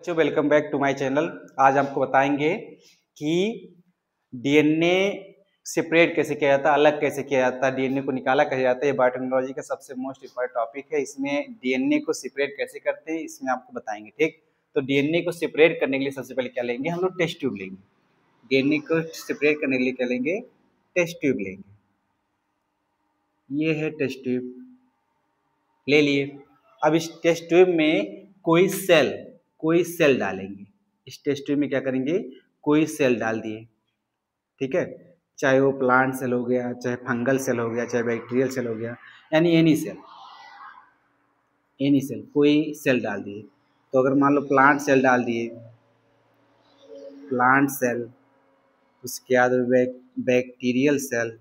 बच्चों welcome back to my channel. आज आपको बताएंगे कि डीएनए सेपरेट कैसे किया जाता है, अलग कैसे किया जाता है, डीएनए को निकाला कैसे जाता है। ये बायोटेक्नोलॉजी का सबसे मोस्ट इम्पोर्टेंट टॉपिक है। इसमें डीएनए को सेपरेट कैसे करते हैं इसमें आपको बताएंगे। ठीक, तो डीएनए को सेपरेट करने के लिए सबसे पहले क्या लेंगे, हम लोग टेस्ट ट्यूब लेंगे। डीएनए को सेपरेट करने के लिए क्या लेंगे, टेस्ट ट्यूब लेंगे। ये है टेस्ट ट्यूब, ले लिए। अब इस टेस्ट ट्यूब में कोई सेल डालेंगे। इस टेस्ट ट्यूब में क्या करेंगे, कोई सेल डाल दिए। ठीक है, चाहे वो प्लांट सेल हो गया, चाहे फंगल सेल हो गया, चाहे बैक्टीरियल सेल हो गया, यानी एनी सेल कोई सेल डाल दिए। तो अगर मान लो प्लांट सेल डाल दिए, प्लांट सेल, उसके बाद बैक्टीरियल सेल,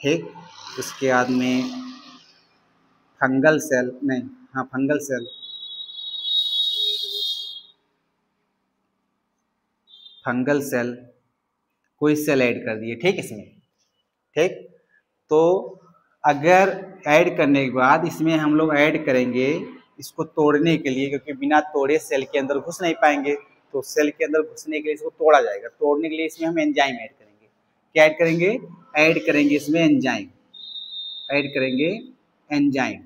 ठीक, उसके बाद में फंगल सेल, नहीं हाँ फंगल सेल, कोई सेल ऐड कर दिए। ठीक, इसमें ठीक। तो अगर ऐड करने के बाद इसमें हम लोग ऐड करेंगे इसको तोड़ने के लिए, क्योंकि बिना तोड़े सेल के अंदर घुस नहीं पाएंगे। तो सेल के अंदर घुसने के लिए इसको तोड़ा जाएगा। तोड़ने के लिए इसमें हम एंजाइम ऐड करेंगे। क्या ऐड करेंगे, इसमें एंजाइम ऐड करेंगे, एंजाइम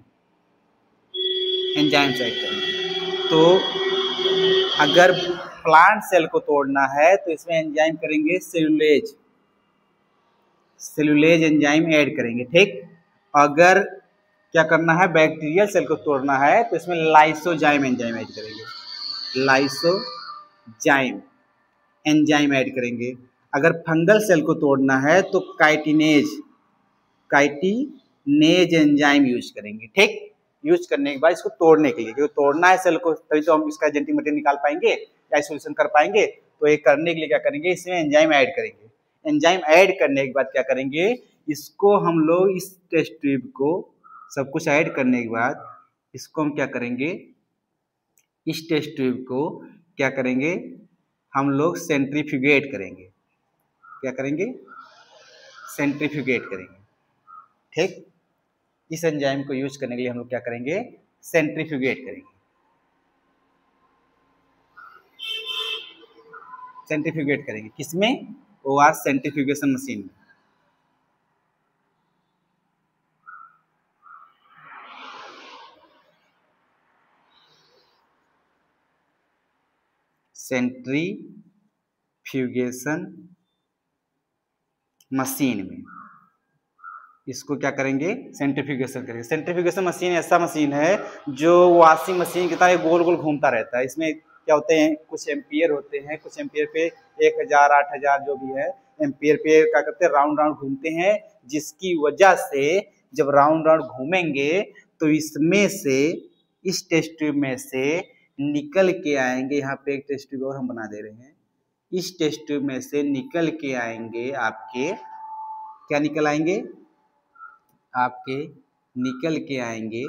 से ऐड करेंगे। तो अगर प्लांट सेल को तोड़ना है तो इसमें एंजाइम करेंगे सेलुलेज एंजाइम ऐड करेंगे। ठीक, अगर क्या करना है, बैक्टीरियल सेल को तोड़ना है तो इसमें लाइसोजाइम एंजाइम ऐड करेंगे, लाइसोजाइम एंजाइम ऐड करेंगे। अगर फंगल सेल को तोड़ना है तो काइटिनेज एंजाइम यूज करेंगे। ठीक, यूज करने के बाद इसको तोड़ने के लिए, क्योंकि तोड़ना है सेल को, तभी तो हम इसका जेनेटिक मटेरियल निकाल पाएंगे, आइसोलेशन कर पाएंगे। तो ये करने के लिए क्या करेंगे, इसमें एंजाइम ऐड करेंगे। एंजाइम ऐड करने के बाद क्या करेंगे, इसको हम लोग इस टेस्ट ट्यूब को सब कुछ ऐड करने के बाद इसको हम क्या करेंगे, इस टेस्ट ट्यूब को क्या करेंगे, हम लोग सेंट्रीफ्यूगेट करेंगे। क्या करेंगे, सेंट्रीफ्यूगेट करेंगे। ठीक, इस एंजाइम को यूज करने के लिए हम लोग क्या करेंगे, सेंट्रीफ्यूगेट करेंगे। सेंट्रीफ्यूगेट करेंगे किसमें, OR सेंट्रीफ्यूगेशन मशीन में। सेंट्रीफ्यूगेशन मशीन में इसको क्या करेंगे, सेंट्रीफ्यूगेशन करेंगे। सेंट्रीफ्यूगेशन मशीन ऐसा मशीन है जो वॉशिंग मशीन की तरह गोल गोल घूमता रहता है। इसमें क्या होते हैं, कुछ एम्पियर होते हैं, कुछ एम्पियर पे 1000 8000 जो भी है एम्पियर पे क्या करते हैं, राउंड राउंड घूमते हैं, जिसकी वजह से जब राउंड राउंड घूमेंगे तो इसमें से, इस टेस्ट ट्यूब में से निकल के आएंगे। यहाँ पे एक टेस्ट ट्यूब और हम बना दे रहे हैं। इस टेस्ट ट्यूब में से निकल के आएंगे आपके, क्या निकल आएंगे आपके, निकल के आएंगे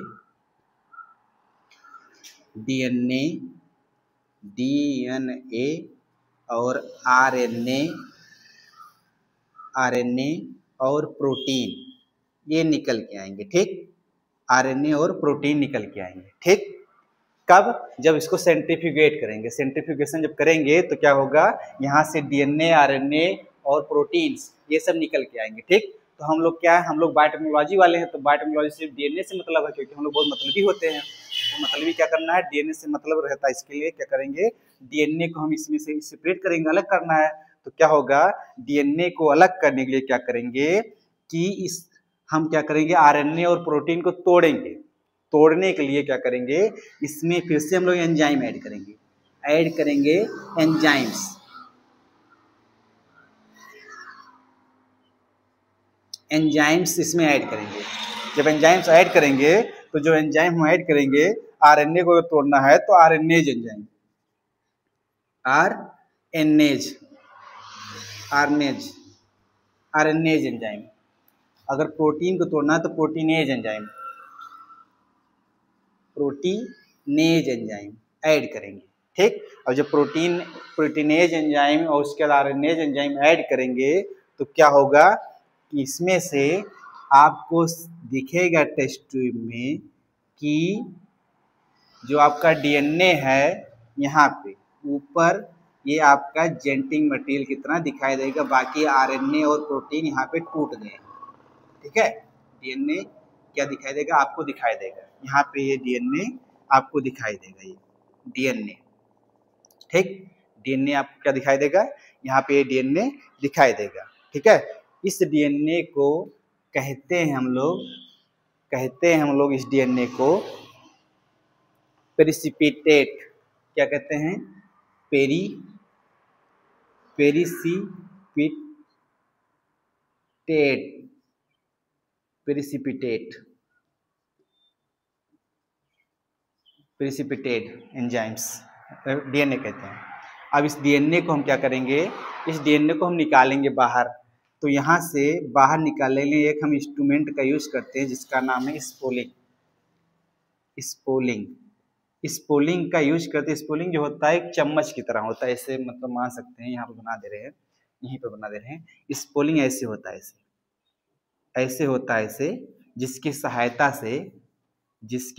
डीएनए और आरएनए और प्रोटीन, ये निकल के आएंगे। ठीक, आरएनए और प्रोटीन निकल के आएंगे। ठीक, कब, जब इसको सेंट्रीफ्यूगेट करेंगे। सेंट्रीफ्यूगेशन जब करेंगे तो क्या होगा, यहाँ से डीएनए, आरएनए और प्रोटीन्स ये सब निकल के आएंगे। ठीक, तो हम लोग क्या है, हम लोग बायोटेक्नोलॉजी वाले हैं, तो बायोटेक्नोलॉजी से डीएनए से मतलब है, क्योंकि हम लोग बहुत मतलबी होते हैं। तो मतलबी क्या करना है, डीएनए से मतलब रहता है। इसके लिए क्या करेंगे, डीएनए को हम इसमें से सेपरेट करेंगे, अलग करना है। तो क्या होगा, डीएनए को अलग करने के लिए क्या करेंगे कि हम क्या करेंगे, आरएनए और प्रोटीन को तोड़ेंगे। तोड़ने के लिए क्या करेंगे, इसमें फिर से हम लोग एंजाइम ऐड करेंगे एंजाइम्स इसमें ऐड करेंगे। जब एंजाइम्स ऐड करेंगे तो जो एंजाइम हम ऐड करेंगे, आरएनए को तोड़ना है तो आरएनएज एंजाइम, आरएनएज एंजाइम। अगर प्रोटीन को तोड़ना है तो प्रोटीनेज एंजाइम ऐड करेंगे। ठीक, और जब प्रोटीनेज एंजाइम और उसके बाद आरएनएज एंजाइम ऐड करेंगे तो क्या होगा, इसमें से आपको दिखेगा टेस्ट ट्यूब में कि जो आपका डीएनए है यहाँ पे ऊपर ये आपका जेनेटिक मटेरियल की तरह दिखाई देगा, बाकी आरएनए और प्रोटीन यहाँ पे टूट गए। ठीक है, डीएनए क्या दिखाई देगा, आपको दिखाई देगा यहाँ पे, ये डीएनए आपको दिखाई देगा, ये डीएनए। ठीक, डीएनए आपको क्या दिखाई देगा, यहाँ पे ये डीएनए दिखाई देगा। ठीक है, इस डीएनए को कहते हैं हम लोग इस डीएनए को प्रेसिपिटेट, क्या कहते हैं, प्रेसिपिटेट एंजाइम्स डीएनए कहते हैं। अब इस डीएनए को हम क्या करेंगे, इस डीएनए को हम निकालेंगे बाहर। तो यहाँ से बाहर निकालने के लिए एक हम इंस्ट्रूमेंट का यूज करते हैं जिसका नाम है स्पोलिंग का यूज करते हैं। स्पोलिंग जो होता है एक चम्मच की तरह होता है, ऐसे मतलब मान सकते हैं, यहाँ पे बना दे रहे हैं, यहीं पे बना दे रहे हैं। स्पोलिंग ऐसे होता है, ऐसे होता है, ऐसे जिसकी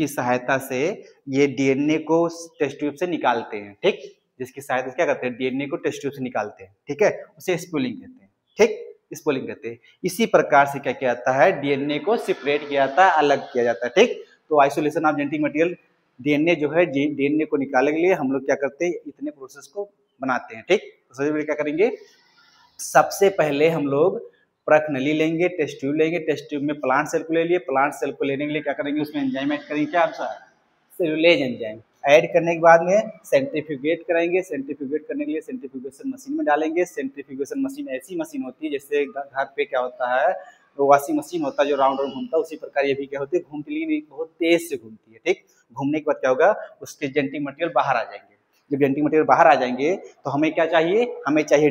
सहायता से ये डीएनए को टेस्ट ट्यूब से निकालते हैं। ठीक, जिसकी सहायता से क्या करते हैं, डीएनए को टेस्ट ट्यूब से निकालते हैं। ठीक है, उसे स्पोलिंग कहते हैं। ठीक, स्पोलिंग कहते हैं। इसी प्रकार से क्या किया जाता है, डीएनए को सेपरेट किया जाता है, अलग किया जाता है। ठीक, तो isolation of genetic material, DNA जो है, डीएनए को निकालने के लिए हम लोग क्या करते हैं, इतने प्रोसेस को बनाते हैं। ठीक, तो सबसे पहले क्या करेंगे, सबसे पहले हम लोग प्रकनली लेंगे, टेस्ट ट्यूब लेंगे, टेस्ट ट्यूब में प्लांट सेल को ले लिए, प्लांट सेल को लेने के लिए क्या करेंगे, उसमें एंजाइम ऐड करेंगे, क्या अनुसार, सेलुलेज एंजाइम ऐड करने के बाद में सेंट्रीफ्यूगेट करेंगे। सेंट्रीफ्यूगेट करने के लिए सेंट्रीफ्यूगेशन मशीन में डालेंगे। सेंट्रीफ्यूगेशन मशीन ऐसी मशीन होती है जैसे घर पे क्या होता है, वॉशिंग मशीन होता है जो राउंड राउंड घूमता है, उसी प्रकार ये भी क्या होती है, घूमती, लेकिन बहुत तेज से घूमती है। ठीक, घूमने के बाद क्या होगा, उसके जेनेटिक मटेरियल बाहर आ जाएंगे। जब जेनेटिक मटेरियल बाहर आ जाएंगे तो हमें क्या चाहिए, हमें चाहिए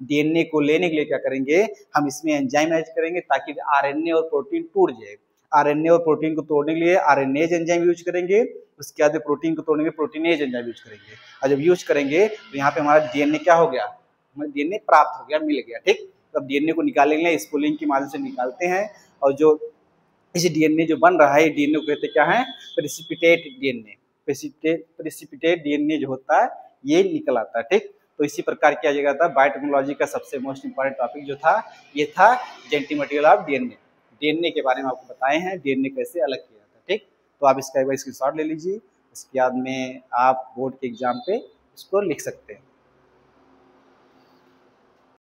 डीएनए को लेने के लिए क्या करेंगे, हम इसमें एंजाइम ऐड करेंगे ताकि आरएनए और प्रोटीन टूट जाए। आरएनए और प्रोटीन को तोड़ने के लिए आरएनएज एंजाइम यूज करेंगे, उसके बाद प्रोटीन को तोड़ने के लिए प्रोटीनेज एंजाइम यूज करेंगे। और जब यूज करेंगे तो यहाँ पे हमारा डीएनए क्या हो गया, हमें डीएनए प्राप्त हो गया, मिल गया। ठीक, तब डीएनए को निकालने के लिए स्पूलिंग की माध्यम से निकालते हैं। और जो इस डीएनए जो बन रहा है, डीएनए को कहते क्या है, प्रेसिपिटेट डीएनए। प्रेसिपिटेट डीएनए जो होता है ये निकल आता है। ठीक, तो इसी प्रकार किया जाएगा था। बायोटेक्नोलॉजी का सबसे मोस्ट इंपॉर्टेंट टॉपिक जो था ये था genetic material of DNA. DNA के बारे में आपको बताए हैं, डीएनए कैसे अलग किया जाता है। ठीक, तो आप इसका एक बार स्क्रीनशॉट ले लीजिए, उसके बाद में आप बोर्ड के एग्जाम पे इसको लिख सकते हैं।